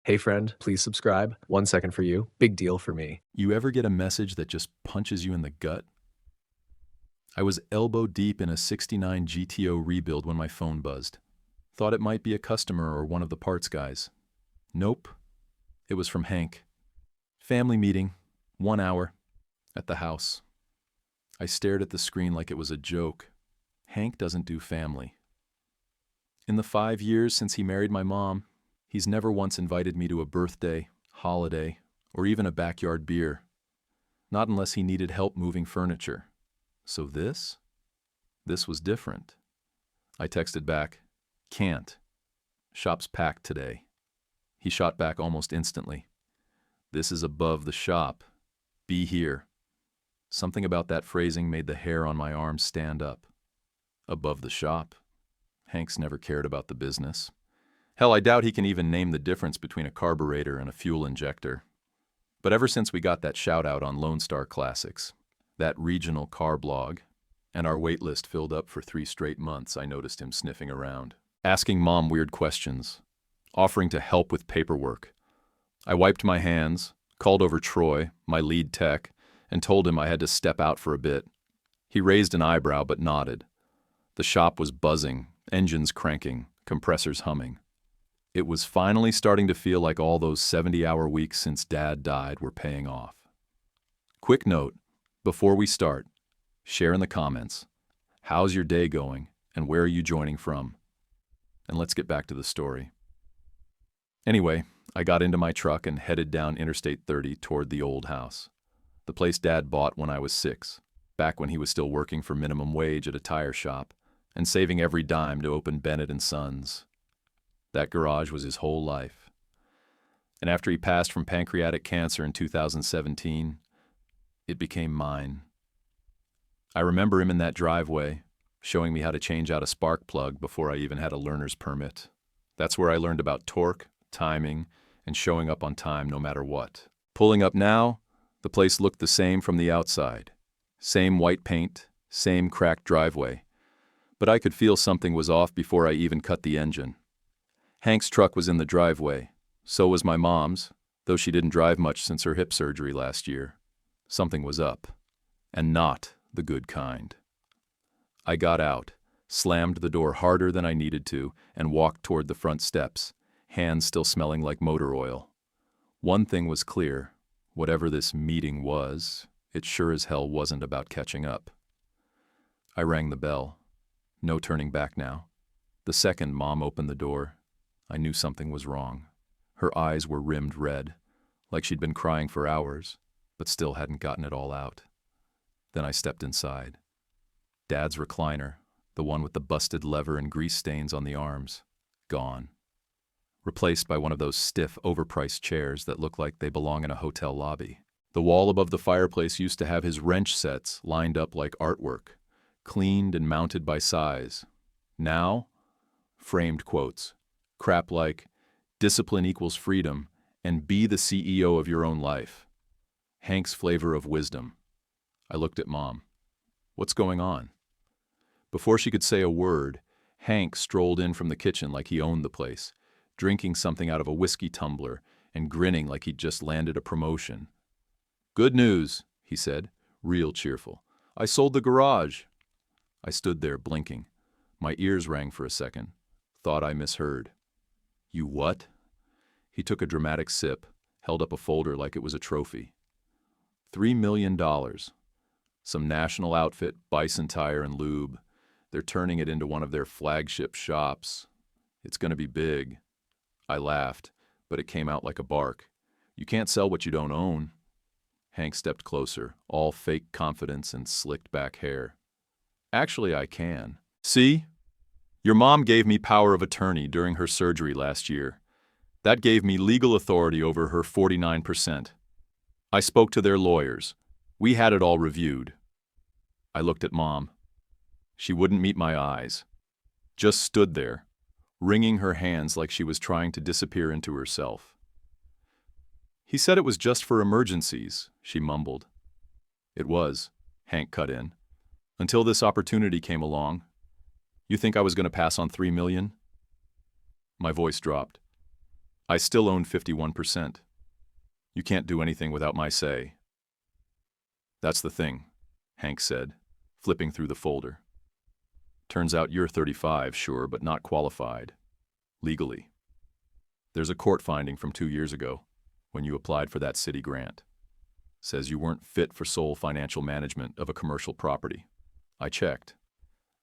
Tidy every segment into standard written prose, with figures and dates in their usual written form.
Hey friend, please subscribe. 1 second for you. Big deal for me. You ever get a message that just punches you in the gut? I was elbow deep in a '69 GTO rebuild when my phone buzzed. Thought it might be a customer or one of the parts guys. Nope. It was from Hank. Family meeting, 1 hour, at the house. I stared at the screen like it was a joke. Hank doesn't do family. In the 5 years since he married my mom, he's never once invited me to a birthday, holiday, or even a backyard beer. Not unless he needed help moving furniture. So this was different. I texted back, "Can't. Shop's packed today." He shot back almost instantly. "This is above the shop. Be here." Something about that phrasing made the hair on my arm stand up. Above the shop. Hank's never cared about the business. Hell, I doubt he can even name the difference between a carburetor and a fuel injector. But ever since we got that shout-out on Lone Star Classics, that regional car blog, and our wait list filled up for 3 straight months, I noticed him sniffing around, asking Mom weird questions, offering to help with paperwork. I wiped my hands, called over Troy, my lead tech, and told him I had to step out for a bit. He raised an eyebrow but nodded. The shop was buzzing, engines cranking, compressors humming. It was finally starting to feel like all those 70-hour weeks since Dad died were paying off. Quick note, before we start, share in the comments. How's your day going, and where are you joining from? And let's get back to the story. Anyway, I got into my truck and headed down Interstate 30 toward the old house. The place Dad bought when I was 6, back when he was still working for minimum wage at a tire shop, and saving every dime to open Bennett and Sons. That garage was his whole life. And after he passed from pancreatic cancer in 2017, it became mine. I remember him in that driveway, showing me how to change out a spark plug before I even had a learner's permit. That's where I learned about torque, timing, and showing up on time no matter what. Pulling up now, the place looked the same from the outside. Same white paint, same cracked driveway. But I could feel something was off before I even cut the engine. Hank's truck was in the driveway. So was my mom's, though she didn't drive much since her hip surgery last year. Something was up, and not the good kind. I got out, slammed the door harder than I needed to, and walked toward the front steps, hands still smelling like motor oil. One thing was clear. Whatever this meeting was, it sure as hell wasn't about catching up. I rang the bell. No turning back now. The second Mom opened the door, I knew something was wrong. Her eyes were rimmed red, like she'd been crying for hours, but still hadn't gotten it all out. Then I stepped inside. Dad's recliner, the one with the busted lever and grease stains on the arms, gone. Replaced by one of those stiff, overpriced chairs that look like they belong in a hotel lobby. The wall above the fireplace used to have his wrench sets lined up like artwork, cleaned and mounted by size. Now, framed quotes. Crap like, "Discipline equals freedom," and "Be the CEO of your own life." Hank's flavor of wisdom. I looked at Mom. What's going on? Before she could say a word, Hank strolled in from the kitchen like he owned the place, drinking something out of a whiskey tumbler and grinning like he'd just landed a promotion. "Good news," he said, real cheerful. "I sold the garage." I stood there blinking. My ears rang for a second. Thought I misheard. "You what?" He took a dramatic sip, held up a folder like it was a trophy. $3 million. Some national outfit, Bison Tire and Lube. They're turning it into one of their flagship shops. It's gonna be big. I laughed, but it came out like a bark. "You can't sell what you don't own." Hank stepped closer, all fake confidence and slicked back hair. "Actually, I can. See? Your mom gave me power of attorney during her surgery last year. That gave me legal authority over her 49%. I spoke to their lawyers. We had it all reviewed." I looked at Mom. She wouldn't meet my eyes. Just stood there, wringing her hands like she was trying to disappear into herself. "He said it was just for emergencies," she mumbled. "It was," Hank cut in. "Until this opportunity came along. You think I was going to pass on $3 million? My voice dropped. I still own 51%. You can't do anything without my say. That's the thing, Hank said, flipping through the folder. Turns out you're 35, sure, but not qualified. Legally. There's a court finding from 2 years ago, when you applied for that city grant. Says you weren't fit for sole financial management of a commercial property. I checked.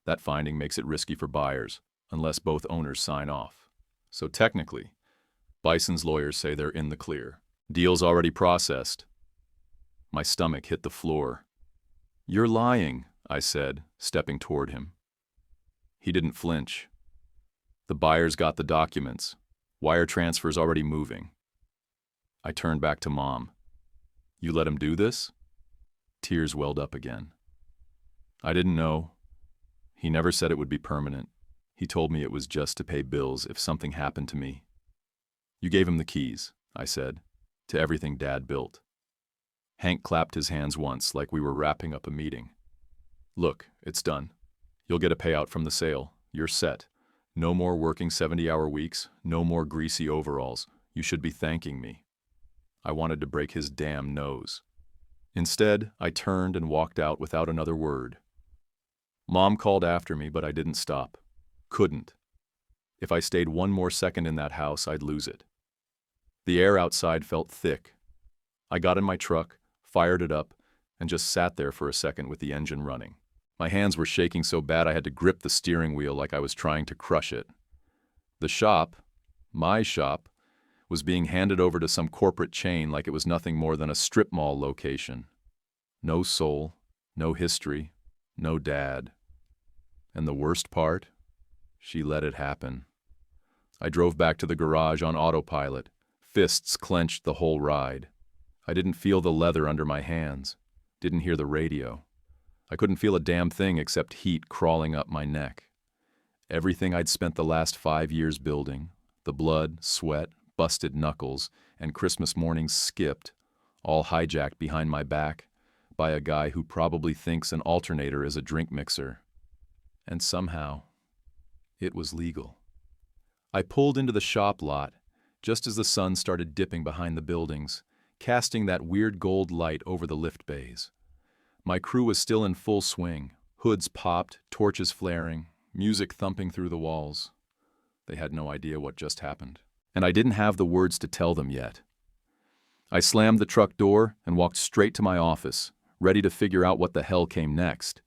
That finding makes it risky for buyers, unless both owners sign off. So technically, Bison's lawyers say they're in the clear. Deal's already processed. My stomach hit the floor. You're lying, I said, stepping toward him. He didn't flinch. The buyers got the documents. Wire transfer's already moving. I turned back to Mom. You let him do this? Tears welled up again. I didn't know. He never said it would be permanent. He told me it was just to pay bills if something happened to me. You gave him the keys, I said, to everything Dad built. Hank clapped his hands once like we were wrapping up a meeting. Look, it's done. You'll get a payout from the sale. You're set. No more working 70-hour weeks, no more greasy overalls. You should be thanking me. I wanted to break his damn nose. Instead, I turned and walked out without another word. Mom called after me, but I didn't stop. Couldn't. If I stayed one more second in that house, I'd lose it. The air outside felt thick. I got in my truck, fired it up, and just sat there for a second with the engine running. My hands were shaking so bad I had to grip the steering wheel like I was trying to crush it. The shop, my shop, was being handed over to some corporate chain like it was nothing more than a strip mall location. No soul, no history, no Dad. And the worst part? She let it happen. I drove back to the garage on autopilot, fists clenched the whole ride. I didn't feel the leather under my hands, didn't hear the radio. I couldn't feel a damn thing except heat crawling up my neck. Everything I'd spent the last 5 years building, the blood, sweat, busted knuckles, and Christmas mornings skipped, all hijacked behind my back by a guy who probably thinks an alternator is a drink mixer. And somehow, it was legal. I pulled into the shop lot just as the sun started dipping behind the buildings, casting that weird gold light over the lift bays. My crew was still in full swing, hoods popped, torches flaring, music thumping through the walls. They had no idea what just happened, and I didn't have the words to tell them yet. I slammed the truck door and walked straight to my office, ready to figure out what the hell came next.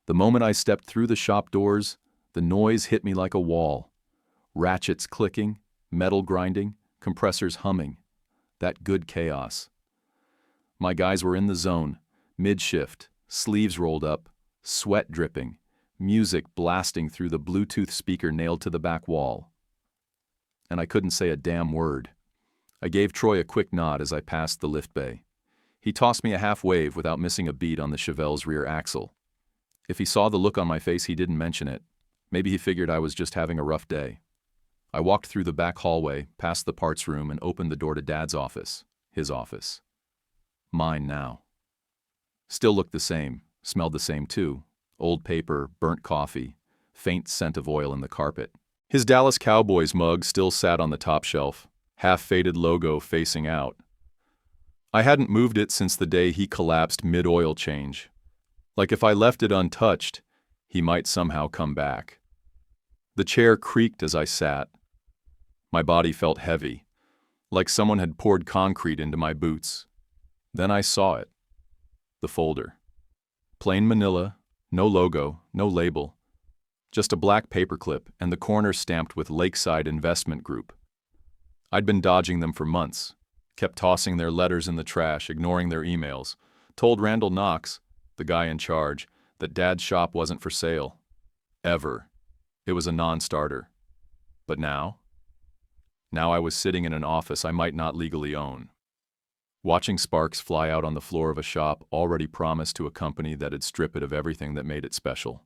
The moment I stepped through the shop doors, the noise hit me like a wall. Ratchets clicking, metal grinding, compressors humming. That good chaos. My guys were in the zone, mid-shift, sleeves rolled up, sweat dripping, music blasting through the Bluetooth speaker nailed to the back wall. And I couldn't say a damn word. I gave Troy a quick nod as I passed the lift bay. He tossed me a half wave without missing a beat on the Chevelle's rear axle. If he saw the look on my face, he didn't mention it. Maybe he figured I was just having a rough day. I walked through the back hallway, past the parts room, and opened the door to Dad's office. His office. Mine now. Still looked the same, smelled the same too. Old paper, burnt coffee, faint scent of oil in the carpet. His Dallas Cowboys mug still sat on the top shelf, half-faded logo facing out. I hadn't moved it since the day he collapsed mid-oil change. Like if I left it untouched, he might somehow come back. The chair creaked as I sat. My body felt heavy, like someone had poured concrete into my boots. Then I saw it. The folder. Plain manila, no logo, no label. Just a black paperclip and the corner stamped with Lakeside Investment Group. I'd been dodging them for months, kept tossing their letters in the trash, ignoring their emails, told Randall Knox, the guy in charge, that Dad's shop wasn't for sale. Ever. It was a non-starter. But now? Now I was sitting in an office I might not legally own. Watching sparks fly out on the floor of a shop already promised to a company that'd strip it of everything that made it special.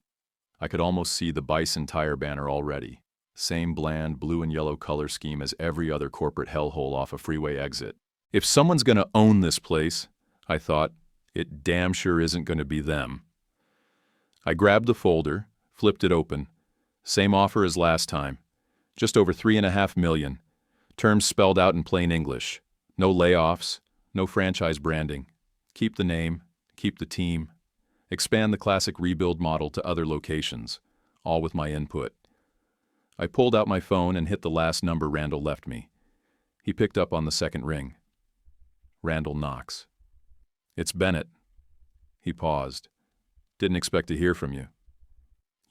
I could almost see the Bison Tire banner already. Same bland blue and yellow color scheme as every other corporate hellhole off a freeway exit. If someone's gonna own this place, I thought, it damn sure isn't gonna be them. I grabbed the folder, flipped it open. Same offer as last time. Just over $3.5 million. Terms spelled out in plain English. No layoffs, no franchise branding. Keep the name, keep the team. Expand the classic rebuild model to other locations, all with my input. I pulled out my phone and hit the last number Randall left me. He picked up on the second ring. Randall knocks. "It's Bennett." He paused. "Didn't expect to hear from you.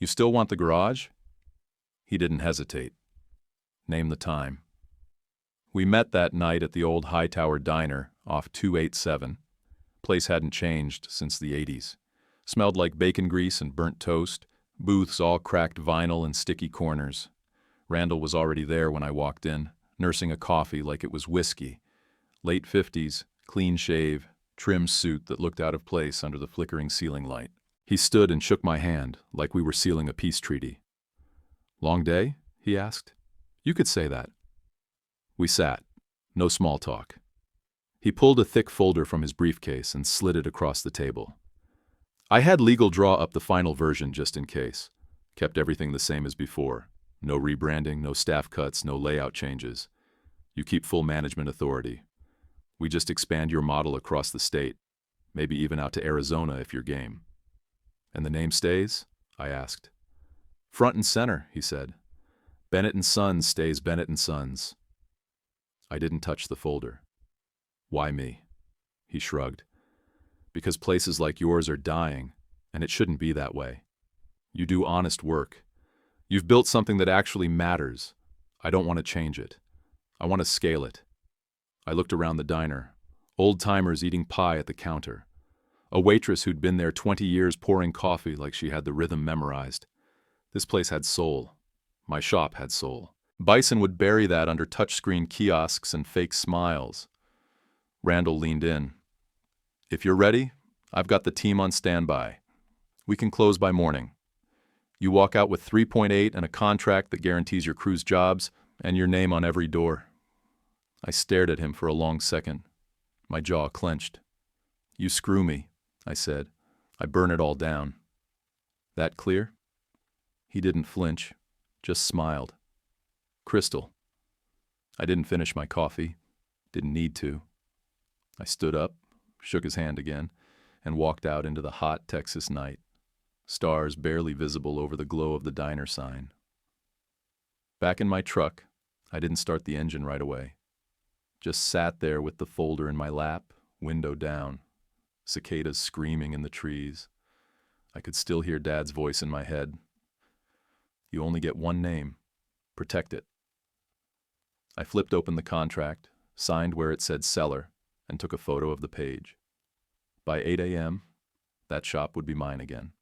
You still want the garage?" He didn't hesitate. "Name the time." We met that night at the old Hightower Diner off 287. Place hadn't changed since the 80s. Smelled like bacon grease and burnt toast, booths all cracked vinyl and sticky corners. Randall was already there when I walked in, nursing a coffee like it was whiskey. Late 50s, clean shave, trim suit that looked out of place under the flickering ceiling light. He stood and shook my hand like we were sealing a peace treaty. "Long day?" he asked. "You could say that." We sat. No small talk. He pulled a thick folder from his briefcase and slid it across the table. I had legal draw up the final version just in case. Kept everything the same as before. No rebranding, no staff cuts, no layout changes. You keep full management authority. We just expand your model across the state, maybe even out to Arizona if you're game. "And the name stays?" I asked. "Front and center," he said. "Bennett and Sons stays Bennett and Sons." I didn't touch the folder. "Why me?" He shrugged. "Because places like yours are dying, and it shouldn't be that way. You do honest work. You've built something that actually matters. I don't want to change it. I want to scale it." I looked around the diner. Old-timers eating pie at the counter. A waitress who'd been there 20 years pouring coffee like she had the rhythm memorized. This place had soul. My shop had soul. Bison would bury that under touchscreen kiosks and fake smiles. Randall leaned in. "If you're ready, I've got the team on standby. We can close by morning. You walk out with 3.8 and a contract that guarantees your crew's jobs and your name on every door." I stared at him for a long second. My jaw clenched. "You screw me," I said. "I burn it all down." "That clear?" He didn't flinch, just smiled. "Crystal." I didn't finish my coffee. Didn't need to. I stood up, shook his hand again, and walked out into the hot Texas night. Stars barely visible over the glow of the diner sign. Back in my truck, I didn't start the engine right away. Just sat there with the folder in my lap, window down. Cicadas screaming in the trees. I could still hear Dad's voice in my head. "You only get one name. Protect it." I flipped open the contract, signed where it said seller, and took a photo of the page. By 8 a.m., that shop would be mine again.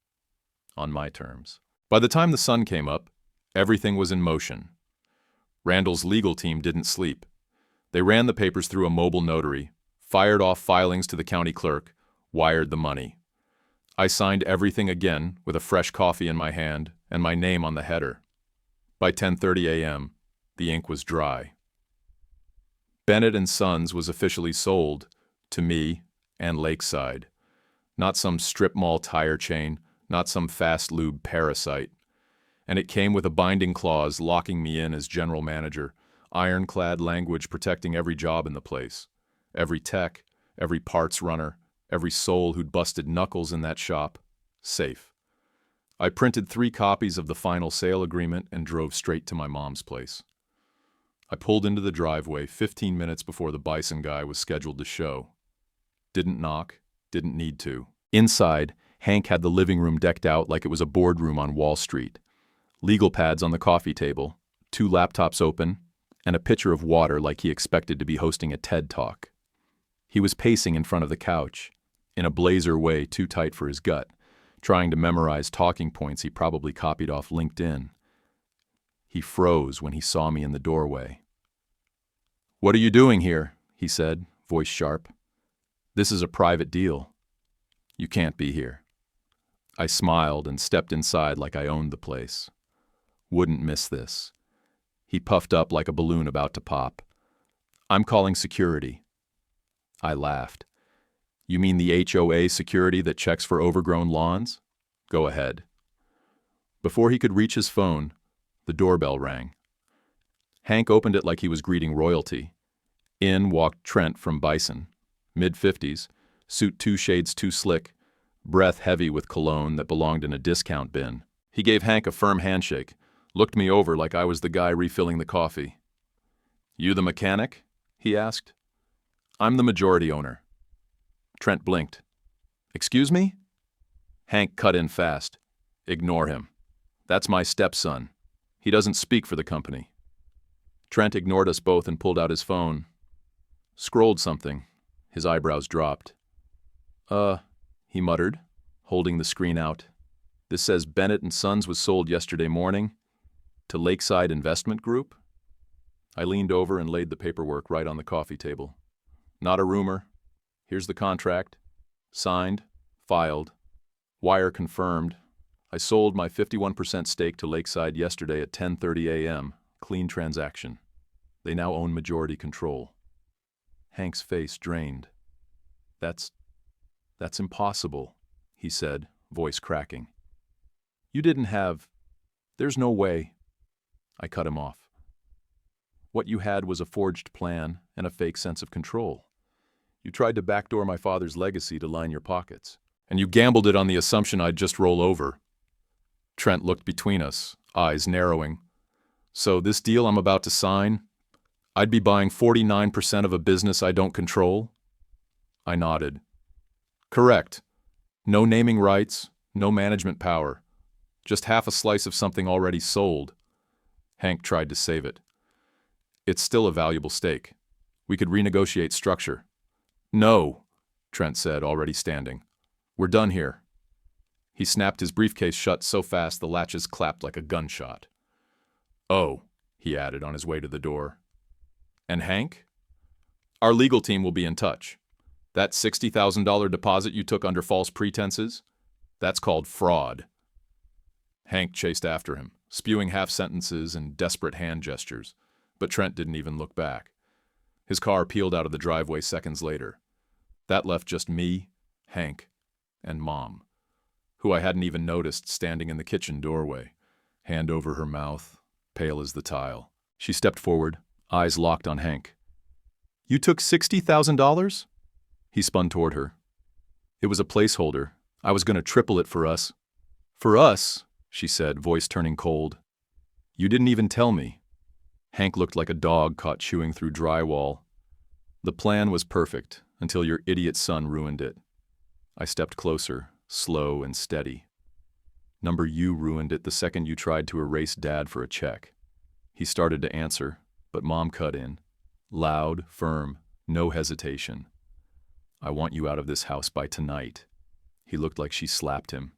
On my terms. By the time the sun came up, everything was in motion. Randall's legal team didn't sleep. They ran the papers through a mobile notary, fired off filings to the county clerk, wired the money. I signed everything again with a fresh coffee in my hand and my name on the header. By 10:30 a.m., the ink was dry. Bennett and Sons was officially sold to me and Lakeside. Not some strip mall tire chain, not some fast lube parasite. And it came with a binding clause locking me in as general manager, ironclad language protecting every job in the place. Every tech, every parts runner, every soul who'd busted knuckles in that shop, safe. I printed 3 copies of the final sale agreement and drove straight to my mom's place. I pulled into the driveway 15 minutes before the Bison guy was scheduled to show. Didn't knock, didn't need to. Inside, Hank had the living room decked out like it was a boardroom on Wall Street. Legal pads on the coffee table, 2 laptops open, and a pitcher of water like he expected to be hosting a TED Talk. He was pacing in front of the couch, in a blazer way too tight for his gut, trying to memorize talking points he probably copied off LinkedIn. He froze when he saw me in the doorway. "What are you doing here?" he said, voice sharp. "This is a private deal. You can't be here." I smiled and stepped inside like I owned the place. Wouldn't miss this. He puffed up like a balloon about to pop. "I'm calling security." I laughed. "You mean the HOA security that checks for overgrown lawns? Go ahead." Before he could reach his phone, the doorbell rang. Hank opened it like he was greeting royalty. In walked Trent from Bison, mid-50s, suit 2 shades too slick, breath heavy with cologne that belonged in a discount bin. He gave Hank a firm handshake, looked me over like I was the guy refilling the coffee. "You the mechanic?" he asked. "I'm the majority owner." Trent blinked. "Excuse me?" Hank cut in fast. "Ignore him. That's my stepson. He doesn't speak for the company." Trent ignored us both and pulled out his phone. Scrolled something. His eyebrows dropped. He muttered, holding the screen out. "This says Bennett and Sons was sold yesterday morning to Lakeside Investment Group?" I leaned over and laid the paperwork right on the coffee table. "Not a rumor. Here's the contract. Signed, filed, wire confirmed. I sold my 51% stake to Lakeside yesterday at 10:30 a.m. Clean transaction. They now own majority control." Hank's face drained. That's impossible," he said, voice cracking. There's no way." I cut him off. "What you had was a forged plan and a fake sense of control. You tried to backdoor my father's legacy to line your pockets. And you gambled it on the assumption I'd just roll over." Trent looked between us, eyes narrowing. "So this deal I'm about to sign, I'd be buying 49% of a business I don't control?" I nodded. "Correct. No naming rights, no management power. Just half a slice of something already sold." Hank tried to save it. "It's still a valuable stake. We could renegotiate structure." "No," Trent said, already standing. "We're done here." He snapped his briefcase shut so fast the latches clapped like a gunshot. "Oh," he added on his way to the door. "And Hank? Our legal team will be in touch. That $60,000 deposit you took under false pretenses? That's called fraud." Hank chased after him, spewing half-sentences and desperate hand gestures, but Trent didn't even look back. His car peeled out of the driveway seconds later. That left just me, Hank, and Mom, who I hadn't even noticed standing in the kitchen doorway, hand over her mouth, pale as the tile. She stepped forward, eyes locked on Hank. "You took $60,000? He spun toward her. "It was a placeholder. I was going to triple it for us." "For us?" she said, voice turning cold. "You didn't even tell me." Hank looked like a dog caught chewing through drywall. "The plan was perfect, until your idiot son ruined it." I stepped closer, slow and steady. "You ruined it the second you tried to erase Dad for a check." He started to answer, but Mom cut in. Loud, firm, no hesitation. "I want you out of this house by tonight." He looked like she slapped him.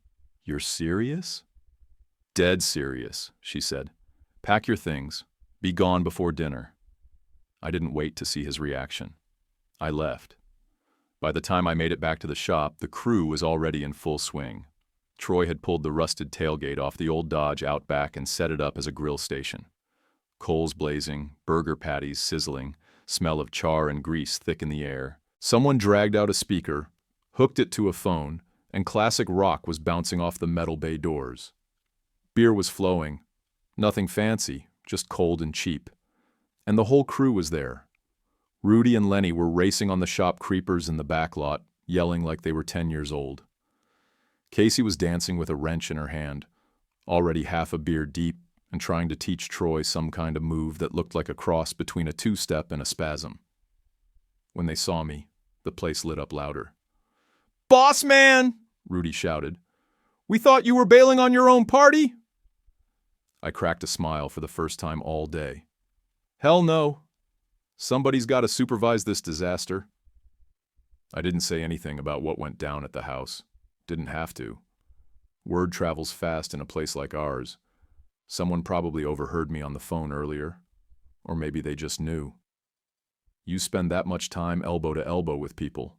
"You're serious?" "Dead serious," she said. "Pack your things. Be gone before dinner." I didn't wait to see his reaction. I left. By the time I made it back to the shop, the crew was already in full swing. Troy had pulled the rusted tailgate off the old Dodge out back and set it up as a grill station. Coals blazing, burger patties sizzling, smell of char and grease thick in the air. Someone dragged out a speaker, hooked it to a phone, and classic rock was bouncing off the metal bay doors. Beer was flowing. Nothing fancy, just cold and cheap. And the whole crew was there. Rudy and Lenny were racing on the shop creepers in the back lot, yelling like they were 10 years old. Casey was dancing with a wrench in her hand, already half a beer deep and trying to teach Troy some kind of move that looked like a cross between a two-step and a spasm. When they saw me, the place lit up louder. "Boss man!" Rudy shouted. "We thought you were bailing on your own party?" I cracked a smile for the first time all day. "Hell no. Somebody's got to supervise this disaster." I didn't say anything about what went down at the house. Didn't have to. Word travels fast in a place like ours. Someone probably overheard me on the phone earlier. Or maybe they just knew. You spend that much time elbow to elbow with people,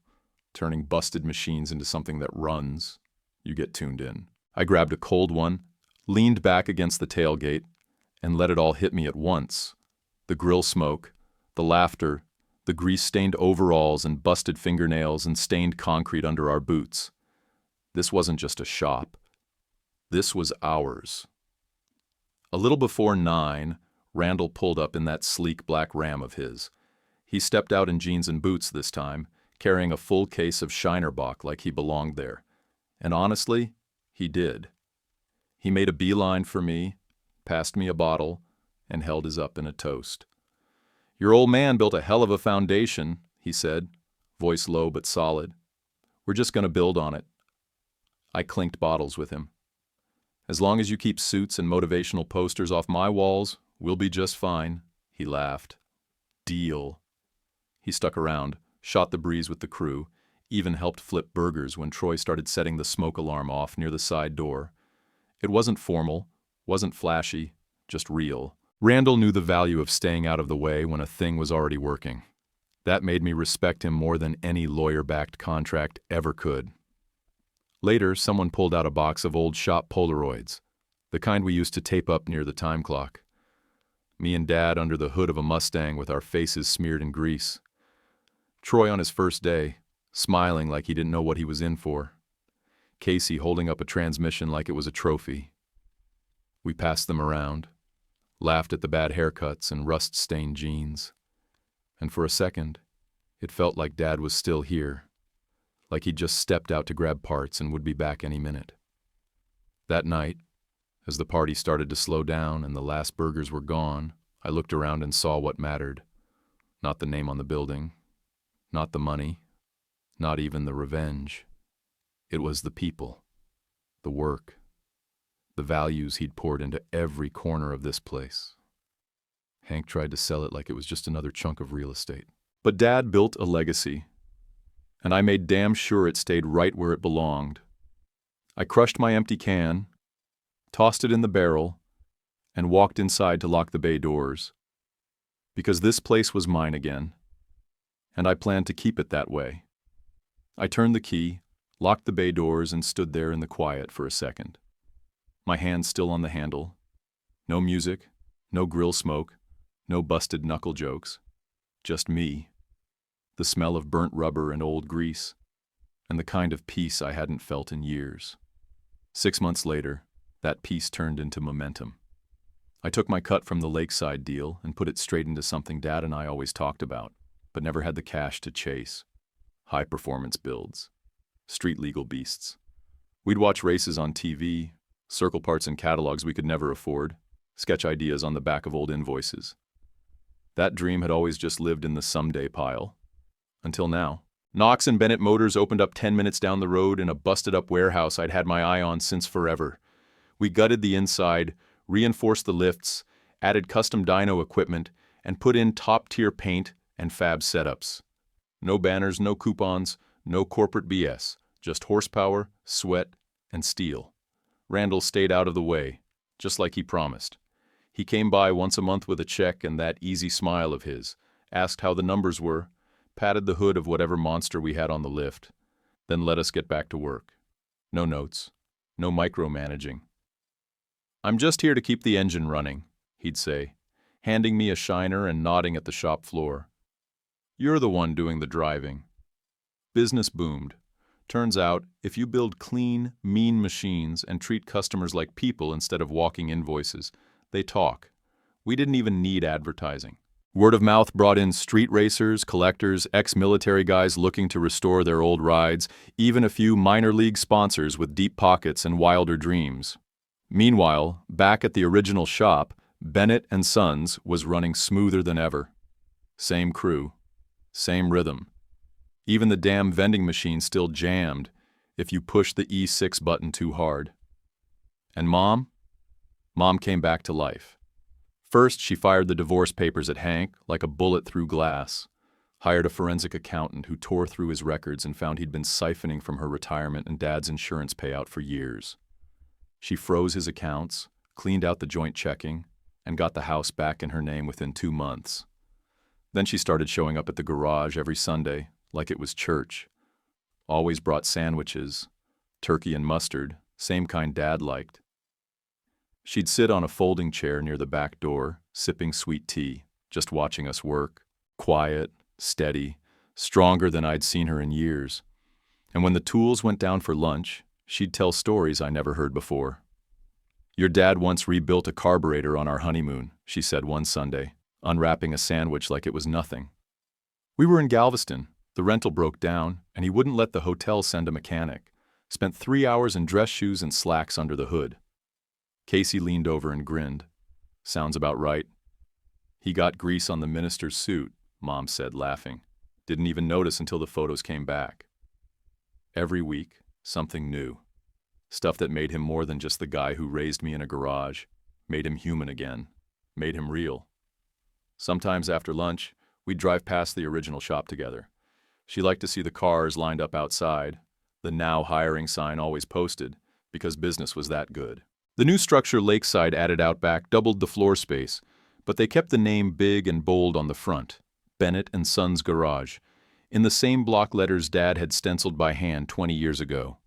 turning busted machines into something that runs, you get tuned in. I grabbed a cold one, leaned back against the tailgate, and let it all hit me at once. The grill smoke, the laughter, the grease-stained overalls and busted fingernails and stained concrete under our boots. This wasn't just a shop. This was ours. A little before 9, Randall pulled up in that sleek black Ram of his. He stepped out in jeans and boots this time, carrying a full case of Shiner Bock like he belonged there. And honestly, he did. He made a beeline for me, passed me a bottle, and held his up in a toast. "Your old man built a hell of a foundation," he said, voice low but solid. "We're just going to build on it." I clinked bottles with him. "As long as you keep suits and motivational posters off my walls, we'll be just fine," he laughed. "Deal." He stuck around, shot the breeze with the crew, even helped flip burgers when Troy started setting the smoke alarm off near the side door. It wasn't formal, wasn't flashy, just real. Randall knew the value of staying out of the way when a thing was already working. That made me respect him more than any lawyer-backed contract ever could. Later, someone pulled out a box of old shop Polaroids, the kind we used to tape up near the time clock. Me and Dad under the hood of a Mustang with our faces smeared in grease. Troy on his first day, smiling like he didn't know what he was in for. Casey holding up a transmission like it was a trophy. We passed them around, laughed at the bad haircuts and rust-stained jeans. And for a second, it felt like Dad was still here, like he'd just stepped out to grab parts and would be back any minute. That night, as the party started to slow down and the last burgers were gone, I looked around and saw what mattered. Not the name on the building, not the money, not even the revenge. It was the people, the work, the values he'd poured into every corner of this place. Hank tried to sell it like it was just another chunk of real estate. But Dad built a legacy, and I made damn sure it stayed right where it belonged. I crushed my empty can, tossed it in the barrel, and walked inside to lock the bay doors. Because this place was mine again, and I planned to keep it that way. I turned the key, locked the bay doors, and stood there in the quiet for a second. My hand still on the handle. No music, no grill smoke, no busted knuckle jokes. Just me, the smell of burnt rubber and old grease, and the kind of peace I hadn't felt in years. 6 months later, that peace turned into momentum. I took my cut from the Lakeside deal and put it straight into something Dad and I always talked about, but never had the cash to chase. High-performance builds. Street-legal beasts. We'd watch races on TV, circle parts in catalogs we could never afford, sketch ideas on the back of old invoices. That dream had always just lived in the someday pile. Until now. Knox and Bennett Motors opened up 10 minutes down the road in a busted-up warehouse I'd had my eye on since forever. We gutted the inside, reinforced the lifts, added custom dyno equipment, and put in top-tier paint and fab setups. No banners, no coupons, no corporate BS, just horsepower, sweat, and steel. Randall stayed out of the way, just like he promised. He came by once a month with a check and that easy smile of his, asked how the numbers were, patted the hood of whatever monster we had on the lift, then let us get back to work. No notes, no micromanaging. "I'm just here to keep the engine running," he'd say, handing me a shiner and nodding at the shop floor. "You're the one doing the driving." Business boomed. Turns out, if you build clean, mean machines and treat customers like people instead of walking invoices, they talk. We didn't even need advertising. Word of mouth brought in street racers, collectors, ex-military guys looking to restore their old rides, even a few minor league sponsors with deep pockets and wilder dreams. Meanwhile, back at the original shop, Bennett and Sons was running smoother than ever. Same crew, same rhythm. Even the damn vending machine still jammed if you pushed the E6 button too hard. And Mom? Mom came back to life. First, she fired the divorce papers at Hank like a bullet through glass, hired a forensic accountant who tore through his records and found he'd been siphoning from her retirement and Dad's insurance payout for years. She froze his accounts, cleaned out the joint checking, and got the house back in her name within 2 months. Then she started showing up at the garage every Sunday, like it was church. Always brought sandwiches, turkey and mustard, same kind Dad liked. She'd sit on a folding chair near the back door, sipping sweet tea, just watching us work, quiet, steady, stronger than I'd seen her in years. And when the tools went down for lunch, she'd tell stories I never heard before. Your dad once rebuilt a carburetor on our honeymoon, she said one Sunday, unwrapping a sandwich like it was nothing. We were in Galveston. The rental broke down, and he wouldn't let the hotel send a mechanic. Spent 3 hours in dress shoes and slacks under the hood. Casey leaned over and grinned. Sounds about right. He got grease on the minister's suit, Mom said, laughing. Didn't even notice until the photos came back. Every week, something new. Stuff that made him more than just the guy who raised me in a garage, made him human again, made him real. Sometimes after lunch, we'd drive past the original shop together. She liked to see the cars lined up outside, the now hiring sign always posted, because business was that good. The new structure Lakeside added out back doubled the floor space, but they kept the name big and bold on the front, Bennett and Sons Garage, in the same block letters Dad had stenciled by hand 20 years ago.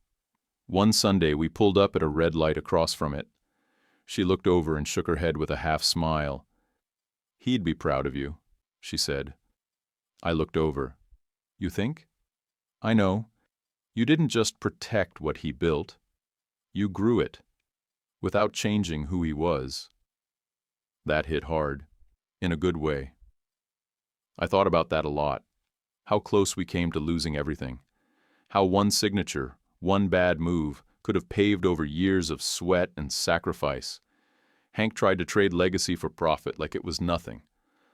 One Sunday we pulled up at a red light across from it. She looked over and shook her head with a half smile. "He'd be proud of you," she said. I looked over. "You think?" "I know. You didn't just protect what he built. You grew it, without changing who he was." That hit hard, in a good way. I thought about that a lot. How close we came to losing everything. How one signature, one bad move, could have paved over years of sweat and sacrifice. Hank tried to trade legacy for profit like it was nothing.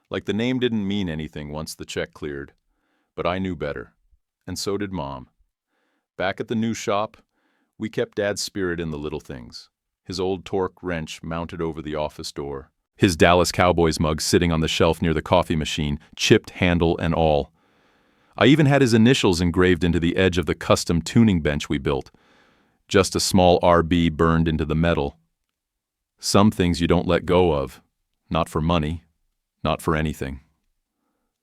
Like the name didn't mean anything once the check cleared. But I knew better. And so did Mom. Back at the new shop, we kept Dad's spirit in the little things. His old torque wrench mounted over the office door. His Dallas Cowboys mug sitting on the shelf near the coffee machine, chipped handle and all. I even had his initials engraved into the edge of the custom tuning bench we built. Just a small RB burned into the metal. Some things you don't let go of. Not for money. Not for anything.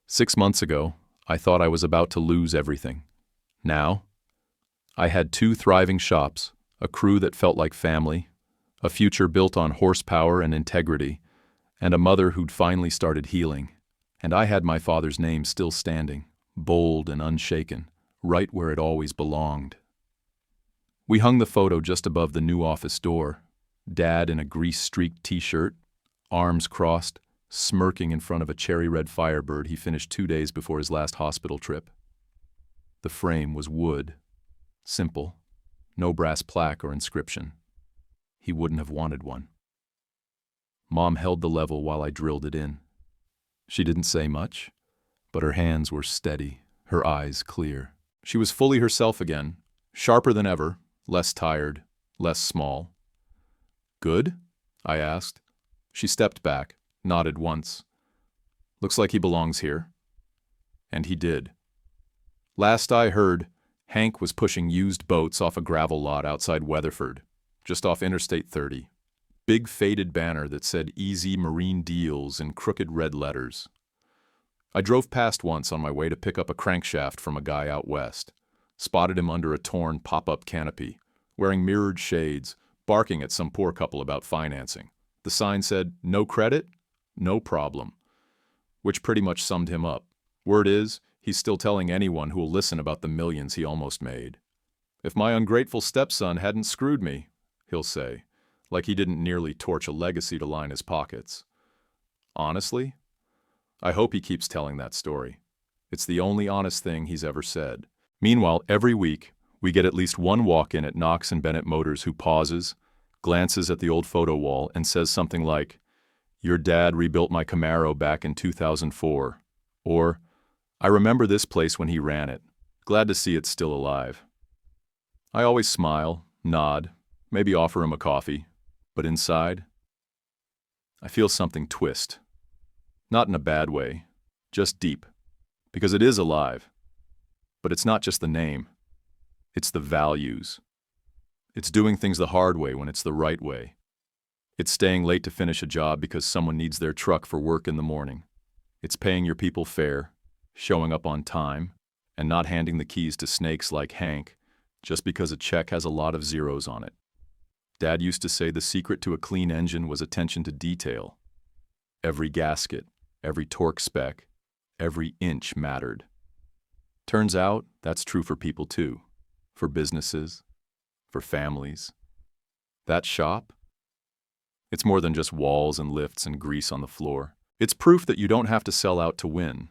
6 months ago, I thought I was about to lose everything. Now, I had 2 thriving shops, a crew that felt like family, a future built on horsepower and integrity, and a mother who'd finally started healing. And I had my father's name still standing, bold and unshaken, right where it always belonged. We hung the photo just above the new office door. Dad in a grease-streaked t-shirt, arms crossed, smirking in front of a cherry-red Firebird he finished 2 days before his last hospital trip. The frame was wood. Simple. No brass plaque or inscription. He wouldn't have wanted one. Mom held the level while I drilled it in. She didn't say much, but her hands were steady, her eyes clear. She was fully herself again, sharper than ever, less tired, less small. "Good?" I asked. She stepped back, nodded once. "Looks like he belongs here." And he did. Last I heard, Hank was pushing used boats off a gravel lot outside Weatherford, just off Interstate 30. Big faded banner that said "Easy Marine Deals" in crooked red letters. I drove past once on my way to pick up a crankshaft from a guy out west. Spotted him under a torn pop-up canopy, wearing mirrored shades, barking at some poor couple about financing. The sign said, "No credit? No problem." Which pretty much summed him up. Word is, he's still telling anyone who will listen about the millions he almost made. "If my ungrateful stepson hadn't screwed me," he'll say, like he didn't nearly torch a legacy to line his pockets. Honestly, I hope he keeps telling that story. It's the only honest thing he's ever said. Meanwhile, every week, we get at least one walk-in at Knox and Bennett Motors who pauses, glances at the old photo wall, and says something like, "Your dad rebuilt my Camaro back in 2004. Or, "I remember this place when he ran it. Glad to see it's still alive." I always smile, nod, maybe offer him a coffee. But inside, I feel something twist. Not in a bad way, just deep. Because it is alive. But it's not just the name. It's the values. It's doing things the hard way when it's the right way. It's staying late to finish a job because someone needs their truck for work in the morning. It's paying your people fair, showing up on time, and not handing the keys to snakes like Hank just because a check has a lot of zeros on it. Dad used to say the secret to a clean engine was attention to detail. Every gasket, every torque spec, every inch mattered. Turns out that's true for people too, for businesses, for families. That shop, It's more than just walls and lifts and grease on the floor. It's proof that you don't have to sell out to win,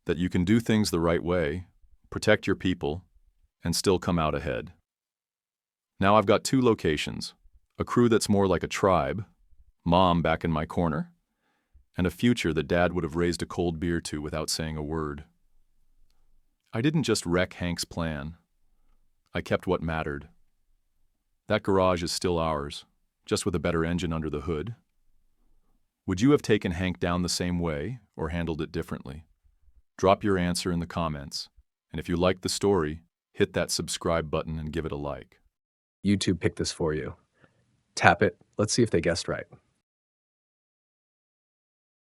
that you can do things the right way, protect your people, and still come out ahead. Now I've got two locations, a crew that's more like a tribe, mom back in my corner, and a future that dad would have raised a cold beer to without saying a word. I didn't just wreck Hank's plan. I kept what mattered. That garage is still ours, just with a better engine under the hood. Would you have taken Hank down the same way or handled it differently? Drop your answer in the comments, and if you liked the story, hit that subscribe button and give it a like. YouTube picked this for you. Tap it. Let's see if they guessed right.